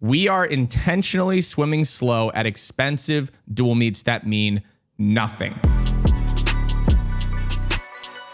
We are intentionally swimming slow at expensive dual meets that mean nothing.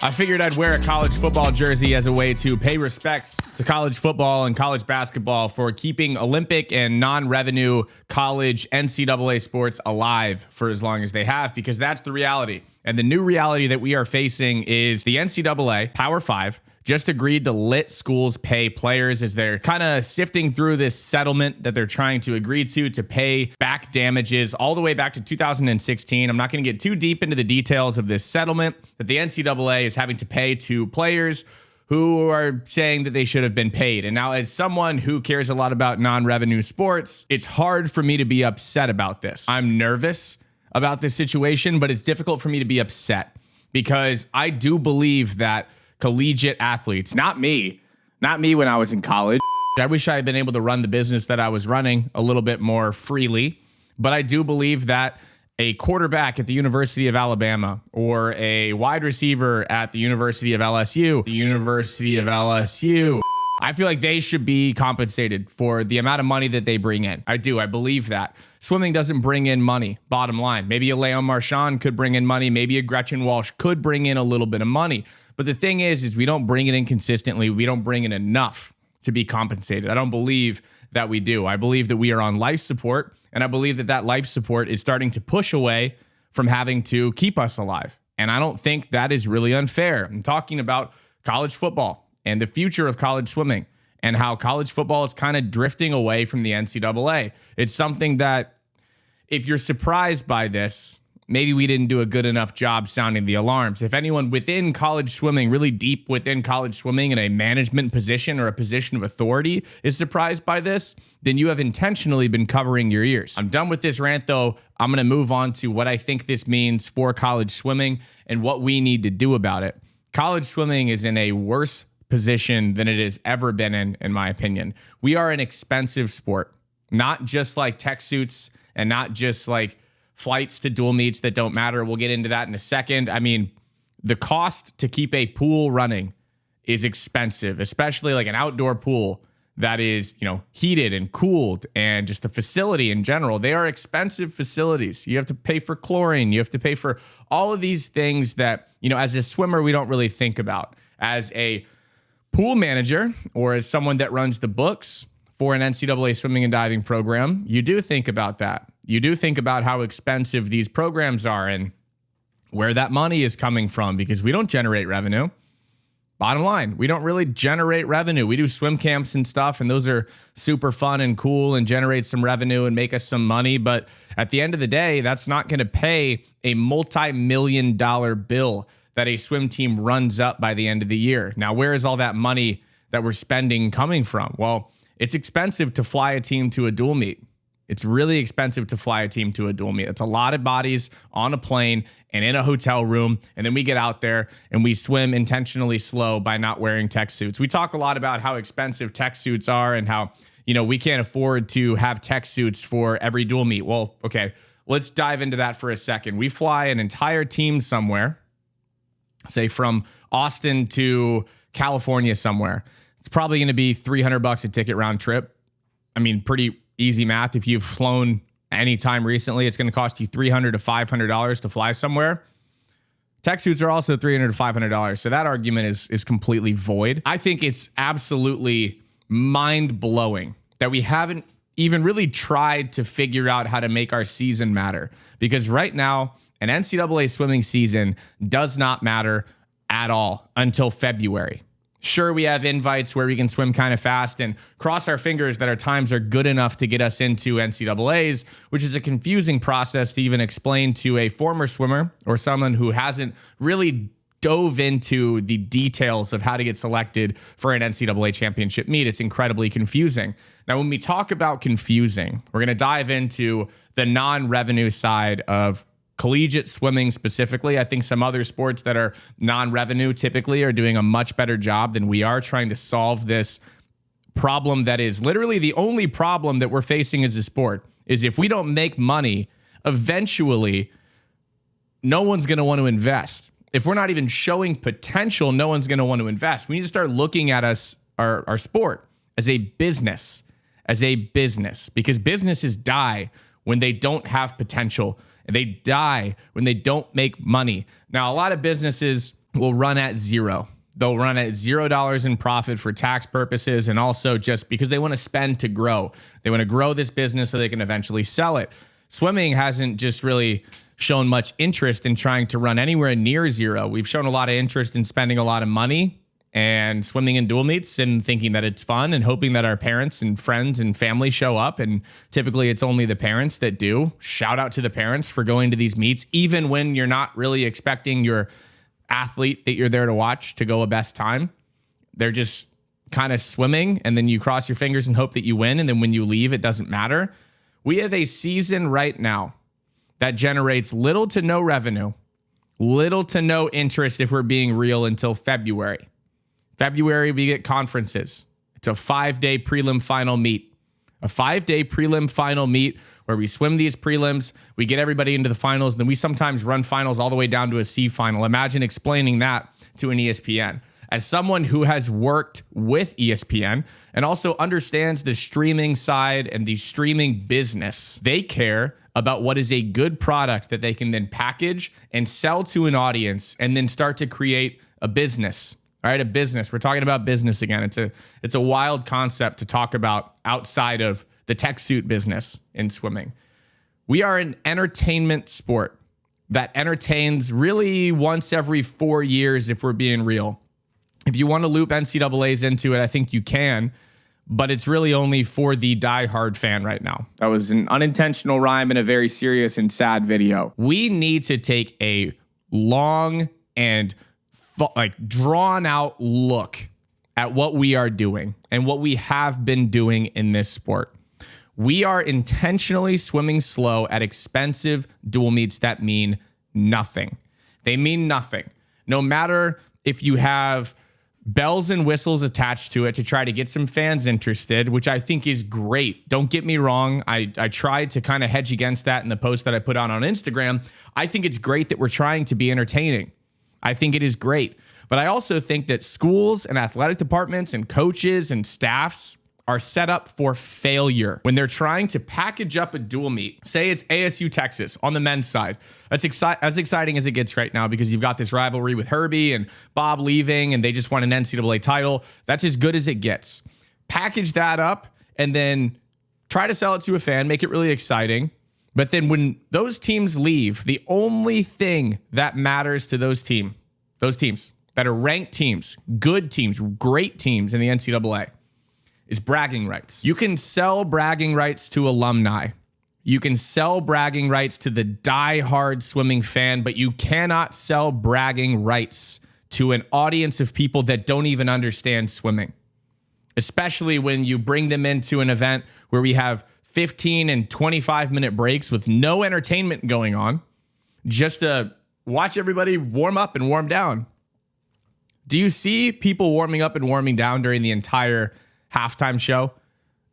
I figured I'd wear a college football jersey as a way to pay respects to college football and college basketball for keeping Olympic and non-revenue college NCAA sports alive for as long as they have, because that's the reality. And the new reality that we are facing is the NCAA Power 5 just agreed to let schools pay players as they're kind of sifting through this settlement that they're trying to agree to pay back damages all the way back to 2016. I'm not going to get too deep into the details of this settlement that the NCAA is having to pay to players who are saying that they should have been paid. And now, as someone who cares a lot about non-revenue sports, it's hard for me to be upset about this. I'm nervous about this situation, but it's difficult for me to be upset because I do believe that collegiate athletes, not me when I was in college. I wish I had been able to run the business that I was running a little bit more freely, but I do believe that a quarterback at the University of Alabama or a wide receiver at the University of LSU, I feel like they should be compensated for the amount of money that they bring in. I believe that. Swimming doesn't bring in money, bottom line. Maybe a Leon Marchand could bring in money. Maybe a Gretchen Walsh could bring in a little bit of money. But the thing is we don't bring it in consistently. We don't bring in enough to be compensated. I don't believe that we do. I believe that we are on life support, and I believe that that life support is starting to push away from having to keep us alive. And I don't think that is really unfair. I'm talking about college football and the future of college swimming and how college football is kind of drifting away from the NCAA. It's something that, if you're surprised by this, maybe we didn't do a good enough job sounding the alarms. If anyone within college swimming, really deep within college swimming in a management position or a position of authority is surprised by this, then you have intentionally been covering your ears. I'm done with this rant though. I'm going to move on to what I think this means for college swimming and what we need to do about it. College swimming is in a worse position than it has ever been in my opinion. We are an expensive sport, not just like tech suits and not just like flights to dual meets that don't matter. We'll get into that in a second. I mean, the cost to keep a pool running is expensive, especially like an outdoor pool that is, heated and cooled, and just the facility in general. They are expensive facilities. You have to pay for chlorine. You have to pay for all of these things that, as a swimmer, we don't really think about. As a pool manager or as someone that runs the books for an NCAA swimming and diving program, you do think about that. You do think about how expensive these programs are and where that money is coming from, because we don't generate revenue. Bottom line, we don't really generate revenue. We do swim camps and stuff, and those are super fun and cool and generate some revenue and make us some money. But at the end of the day, that's not going to pay a multi-million-dollar bill that a swim team runs up by the end of the year. Now, where is all that money that we're spending coming from? Well, it's expensive to fly a team to a dual meet. It's really expensive to fly a team to a dual meet. It's a lot of bodies on a plane and in a hotel room. And then we get out there and we swim intentionally slow by not wearing tech suits. We talk a lot about how expensive tech suits are and how, we can't afford to have tech suits for every dual meet. Well, okay, let's dive into that for a second. We fly an entire team somewhere, say from Austin to California somewhere. It's probably going to be $300 a ticket round trip. I mean, pretty easy math. If you've flown anytime recently, it's going to cost you $300 to $500 to fly somewhere. Tech suits are also $300 to $500. So that argument is completely void. I think it's absolutely mind-blowing that we haven't even really tried to figure out how to make our season matter. Because right now, an NCAA swimming season does not matter at all until February. Sure, we have invites where we can swim kind of fast and cross our fingers that our times are good enough to get us into NCAAs, which is a confusing process to even explain to a former swimmer or someone who hasn't really dove into the details of how to get selected for an NCAA championship meet. It's incredibly confusing. Now, when we talk about confusing, we're going to dive into the non-revenue side of collegiate swimming specifically. I think some other sports that are non-revenue typically are doing a much better job than we are trying to solve this problem that is literally the only problem that we're facing as a sport. Is if we don't make money, eventually no one's going to want to invest. If we're not even showing potential, no one's going to want to invest. We need to start looking at our sport as a business, as a business, because businesses die when they don't have potential. They die when they don't make money. Now, a lot of businesses will run at zero. They'll run at $0 in profit for tax purposes, and also just because they want to spend to grow. They want to grow this business so they can eventually sell it. Swimming hasn't just really shown much interest in trying to run anywhere near zero. We've shown a lot of interest in spending a lot of money and swimming in dual meets and thinking that it's fun and hoping that our parents and friends and family show up. And typically it's only the parents that do. Shout out to the parents for going to these meets, even when you're not really expecting your athlete that you're there to watch to go a best time. They're just kind of swimming, and then you cross your fingers and hope that you win. And then when you leave, it doesn't matter. We have a season right now that generates little to no revenue, little to no interest if we're being real until February. February, we get conferences. It's a 5-day prelim final meet. A 5-day prelim final meet where we swim these prelims, we get everybody into the finals, and then we sometimes run finals all the way down to a C final. Imagine explaining that to an ESPN. As someone who has worked with ESPN and also understands the streaming side and the streaming business, they care about what is a good product that they can then package and sell to an audience and then start to create a business. All right, a business. We're talking about business again. It's a wild concept to talk about outside of the tech suit business in swimming. We are an entertainment sport that entertains really once every 4 years, if we're being real. If you want to loop NCAAs into it, I think you can, but it's really only for the diehard fan right now. That was an unintentional rhyme in a very serious and sad video. We need to take a long and drawn out look at what we are doing and what we have been doing in this sport. We are intentionally swimming slow at expensive dual meets that mean nothing. They mean nothing. No matter if you have bells and whistles attached to it to try to get some fans interested, which I think is great. Don't get me wrong. I tried to kind of hedge against that in the post that I put out on Instagram. I think it's great that we're trying to be entertaining. I think it is great. But I also think that schools and athletic departments and coaches and staffs are set up for failure when they're trying to package up a dual meet. Say it's ASU Texas on the men's side. That's as exciting as it gets right now because you've got this rivalry with Herbie and Bob leaving and they just won an NCAA title. That's as good as it gets. Package that up and then try to sell it to a fan, make it really exciting. But then when those teams leave, the only thing that matters to those teams that are ranked teams, good teams, great teams in the NCAA, is bragging rights. You can sell bragging rights to alumni. You can sell bragging rights to the diehard swimming fan, but you cannot sell bragging rights to an audience of people that don't even understand swimming, especially when you bring them into an event where we have 15 and 25-minute breaks with no entertainment going on, just to watch everybody warm up and warm down. Do you see people warming up and warming down during the entire halftime show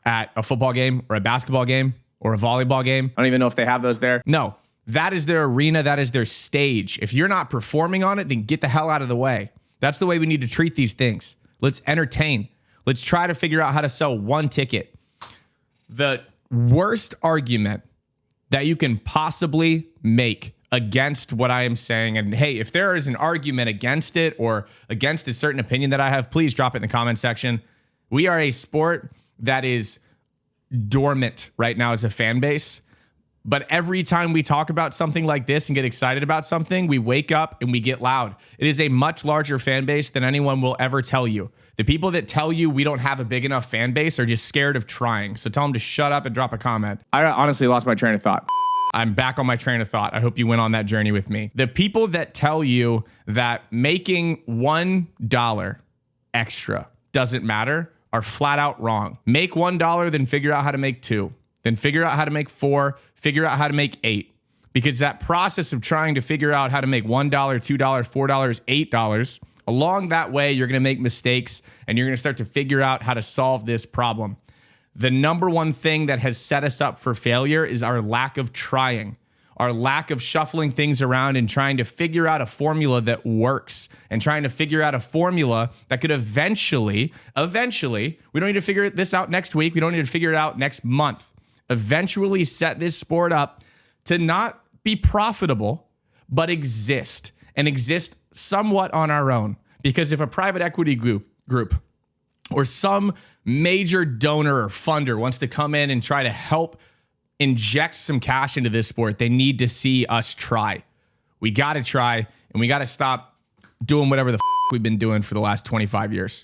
at a football game or a basketball game or a volleyball game? I don't even know if they have those there. No, that is their arena. That is their stage. If you're not performing on it, then get the hell out of the way. That's the way we need to treat these things. Let's entertain. Let's try to figure out how to sell one ticket. The worst argument that you can possibly make against what I am saying, and hey, if there is an argument against it or against a certain opinion that I have, please drop it in the comment section. We are a sport that is dormant right now as a fan base. But every time we talk about something like this and get excited about something, we wake up and we get loud. It is a much larger fan base than anyone will ever tell you. The people that tell you we don't have a big enough fan base are just scared of trying. So tell them to shut up and drop a comment. I honestly lost my train of thought. I'm back on my train of thought. I hope you went on that journey with me. The people that tell you that making $1 extra doesn't matter are flat out wrong. Make $1, then figure out how to make 2. Then figure out how to make 4, figure out how to make 8. Because that process of trying to figure out how to make $1, $2, $4, $8, along that way, you're going to make mistakes and you're going to start to figure out how to solve this problem. The number one thing that has set us up for failure is our lack of trying. our lack of shuffling things around and trying to figure out a formula that works and trying to figure out a formula that could eventually, we don't need to figure this out next week. We don't need to figure it out next month. Eventually set this sport up to not be profitable, but exist and exist somewhat on our own. Because if a private equity group or some major donor or funder wants to come in and try to help inject some cash into this sport, they need to see us try. We got to try, and we got to stop doing whatever the we've been doing for the last 25 years.